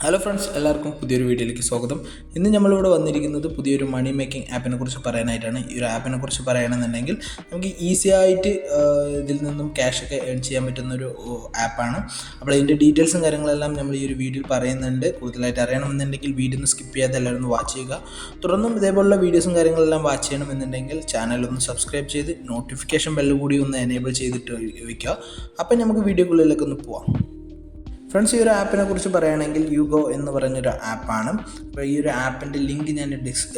Hello friends, എല്ലാവർക്കും പുതിയൊരു വീഡിയോയിലേക്ക് സ്വാഗതം. ഇന്ന് നമ്മളിവിടെ വന്നിരിക്കുന്നത് പുതിയൊരു മണി മേക്കിംഗ് ആപ്പിനെ കുറിച്ച് പറയാനായിട്ടാണ്. ഈ ഒരു ആപ്പിനെ കുറിച്ച് പറയുകയാണെന്നുണ്ടെങ്കിൽ നമുക്ക് ഈസി ആയിട്ട് ഇതിൽ നിന്നും ക്യാഷൊക്കെ ഏൺ ചെയ്യാൻ പറ്റുന്നൊരു ആപ്പാണ്. അപ്പോൾ ഇതിൻ്റെ ഡീറ്റെയിൽസും കാര്യങ്ങളെല്ലാം നമ്മൾ ഈ ഒരു വീഡിയോയിൽ പറയുന്നുണ്ട്. കൂടുതലായിട്ട് അറിയണമെന്നുണ്ടെങ്കിൽ വീഡിയോ ഒന്ന് സ്കിപ്പ് ചെയ്യാതെ എല്ലാവരും ഒന്ന് വാച്ച് ചെയ്യുക. തുടർന്നും ഇതേപോലുള്ള വീഡിയോസും കാര്യങ്ങളെല്ലാം വാച്ച് ചെയ്യണമെന്നുണ്ടെങ്കിൽ ചാനലൊന്ന് സബ്സ്ക്രൈബ് ചെയ്ത് നോട്ടിഫിക്കേഷൻ ബെല്ല് കൂടി ഒന്ന് എനേബിൾ ചെയ്തിട്ട് വയ്ക്കുക. അപ്പം നമുക്ക് വീഡിയോക്കുള്ളിലേക്ക് ഒന്ന് പോവാം. ഫ്രണ്ട്സ്, ഈ ഒരു ആപ്പിനെ കുറിച്ച് പറയുകയാണെങ്കിൽ യുഗോ എന്ന് പറഞ്ഞൊരു ആപ്പാണ്. അപ്പോൾ ഈ ഒരു ആപ്പിൻ്റെ ലിങ്ക് ഞാൻ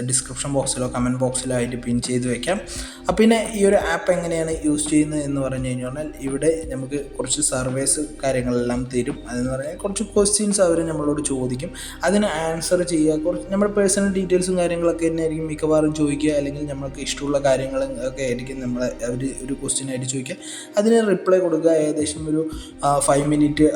ഡിസ്ക്രിപ്ഷൻ ബോക്സിലോ കമൻറ്റ് ബോക്സിലോ ആയിട്ട് പിൻ ചെയ്ത് വയ്ക്കാം. അപ്പോൾ പിന്നെ ഈ ഒരു ആപ്പ് എങ്ങനെയാണ് യൂസ് ചെയ്യുന്നത് എന്ന് പറഞ്ഞു കഴിഞ്ഞാൽ ഇവിടെ നമുക്ക് കുറച്ച് സർവേസ് കാര്യങ്ങളെല്ലാം തരും. അതെന്ന് പറഞ്ഞാൽ കുറച്ച് ക്വസ്റ്റ്യൻസ് അവർ നമ്മളോട് ചോദിക്കും. അതിന് ആൻസർ ചെയ്യുക. കുറച്ച് നമ്മുടെ പേഴ്സണൽ ഡീറ്റെയിൽസും കാര്യങ്ങളൊക്കെ തന്നെ ആയിരിക്കും മിക്കവാറും ചോദിക്കുക. അല്ലെങ്കിൽ നമ്മൾക്ക് ഇഷ്ടമുള്ള കാര്യങ്ങളൊക്കെ ആയിരിക്കും അവർ ഒരു ക്വസ്റ്റ്യൻ ആയിട്ട് ചോദിക്കുക. അതിന് റിപ്ലൈ കൊടുക്കുക. ഏകദേശം ഒരു 5 മിനിറ്റ്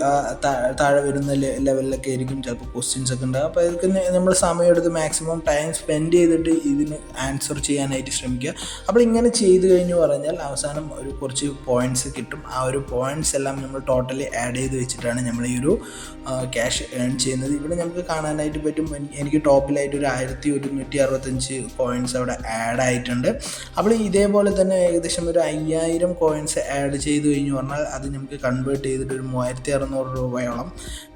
താഴെ വരുന്ന ലെവലിലൊക്കെ ആയിരിക്കും ചിലപ്പോൾ ക്വസ്റ്റ്യൻസ് ഒക്കെ ഉണ്ടാകും. അപ്പോൾ അതൊക്കെ നമ്മൾ സമയമെടുത്ത് മാക്സിമം ടൈം സ്പെൻഡ് ചെയ്തിട്ട് ഇതിന് ആൻസർ ചെയ്യാനായിട്ട് ശ്രമിക്കുക. അപ്പോൾ ഇങ്ങനെ ചെയ്ത് കഴിഞ്ഞ് പറഞ്ഞാൽ അവസാനം ഒരു കുറച്ച് പോയിൻറ്റ്സ് കിട്ടും. ആ ഒരു പോയിൻറ്റ്സ് എല്ലാം നമ്മൾ ടോട്ടലി ആഡ് ചെയ്ത് വെച്ചിട്ടാണ് നമ്മൾ ഈ ഒരു ക്യാഷ് ഏൺ ചെയ്യുന്നത്. ഇവിടെ നമുക്ക് കാണാനായിട്ട് പറ്റും. എനിക്ക് ടോപ്പിലായിട്ട് ഒരു 1165 കോയിൻസ് അവിടെ ആഡ് ആയിട്ടുണ്ട്. അപ്പോൾ ഇതേപോലെ തന്നെ ഏകദേശം ഒരു 5000 കോയിൻസ് ആഡ് ചെയ്ത് കഴിഞ്ഞ് പറഞ്ഞാൽ അത് നമുക്ക് കൺവേർട്ട് ചെയ്തിട്ട് ഒരു 3600 രൂപയോളം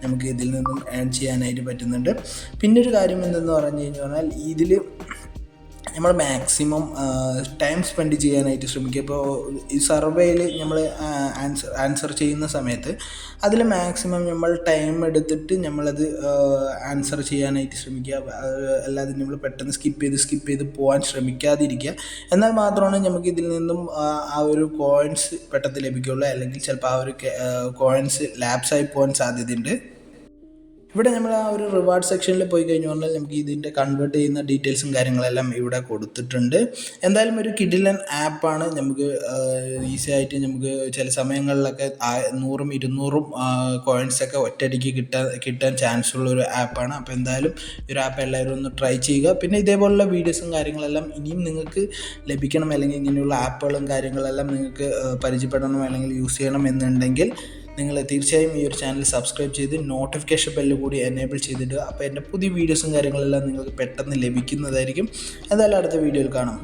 നമുക്ക് ഇതിൽ നിന്നും ഏൺ ചെയ്യാനായിട്ട് പറ്റുന്നുണ്ട്. പിന്നൊരു കാര്യം എന്തെന്ന് പറഞ്ഞു കഴിഞ്ഞാൽ ഇതിൽ നമ്മൾ മാക്സിമം ടൈം സ്പെൻഡ് ചെയ്യാനായിട്ട് ശ്രമിക്കുക. ഇപ്പോൾ ഈ സർവേയിൽ നമ്മൾ ആൻസർ ചെയ്യുന്ന സമയത്ത് അതിൽ മാക്സിമം നമ്മൾ ടൈം എടുത്തിട്ട് നമ്മളത് ആൻസർ ചെയ്യാനായിട്ട് ശ്രമിക്കുക. അല്ലാതെ നമ്മൾ പെട്ടെന്ന് സ്കിപ്പ് ചെയ്ത് പോകാൻ ശ്രമിക്കാതിരിക്കുക. എന്നാൽ മാത്രമാണ് നമുക്ക് ഇതിൽ നിന്നും ആ ഒരു കോയിൻസ് പെട്ടെന്ന് ലഭിക്കുകയുള്ളൂ. അല്ലെങ്കിൽ ചിലപ്പോൾ ആ ഒരു കോയിൻസ് ലാപ്സായി പോകാൻ സാധ്യതയുണ്ട്. ഇവിടെ നമ്മൾ ആ ഒരു റിവാർഡ് സെക്ഷനിൽ പോയി കഴിഞ്ഞു പറഞ്ഞാൽ നമുക്ക് ഇതിൻ്റെ കൺവേർട്ട് ചെയ്യുന്ന ഡീറ്റെയിൽസും കാര്യങ്ങളെല്ലാം ഇവിടെ കൊടുത്തിട്ടുണ്ട്. എന്തായാലും ഒരു കിഡിലൻ ആപ്പാണ്. നമുക്ക് ഈസി ആയിട്ട് നമുക്ക് ചില സമയങ്ങളിലൊക്കെ 100ഉം 200ഉം കോയിൻസൊക്കെ ഒറ്റയടിക്ക് കിട്ടാൻ ചാൻസ് ഉള്ള ഒരു ആപ്പാണ്. അപ്പോൾ എന്തായാലും ഈ ഒരു ആപ്പ് എല്ലാവരും ഒന്ന് ട്രൈ ചെയ്യുക. പിന്നെ ഇതേപോലുള്ള വീഡിയോസും കാര്യങ്ങളെല്ലാം ഇനിയും നിങ്ങൾക്ക് ലഭിക്കണം, അല്ലെങ്കിൽ ഇങ്ങനെയുള്ള ആപ്പുകളും കാര്യങ്ങളെല്ലാം നിങ്ങൾക്ക് പരിചയപ്പെടണം അല്ലെങ്കിൽ യൂസ് ചെയ്യണം എന്നുണ്ടെങ്കിൽ നിങ്ങൾ തീർച്ചയായും ഈ ഒരു ചാനൽ സബ്സ്ക്രൈബ് ചെയ്ത് നോട്ടിഫിക്കേഷൻ ബെല്ല് കൂടി എനേബിൾ ചെയ്തിടുക. അപ്പോൾ എൻ്റെ പുതിയ വീഡിയോസും കാര്യങ്ങളെല്ലാം നിങ്ങൾക്ക് പെട്ടെന്ന് ലഭിക്കുന്നതായിരിക്കും. എന്തായാലും അടുത്ത വീഡിയോയിൽ കാണാം.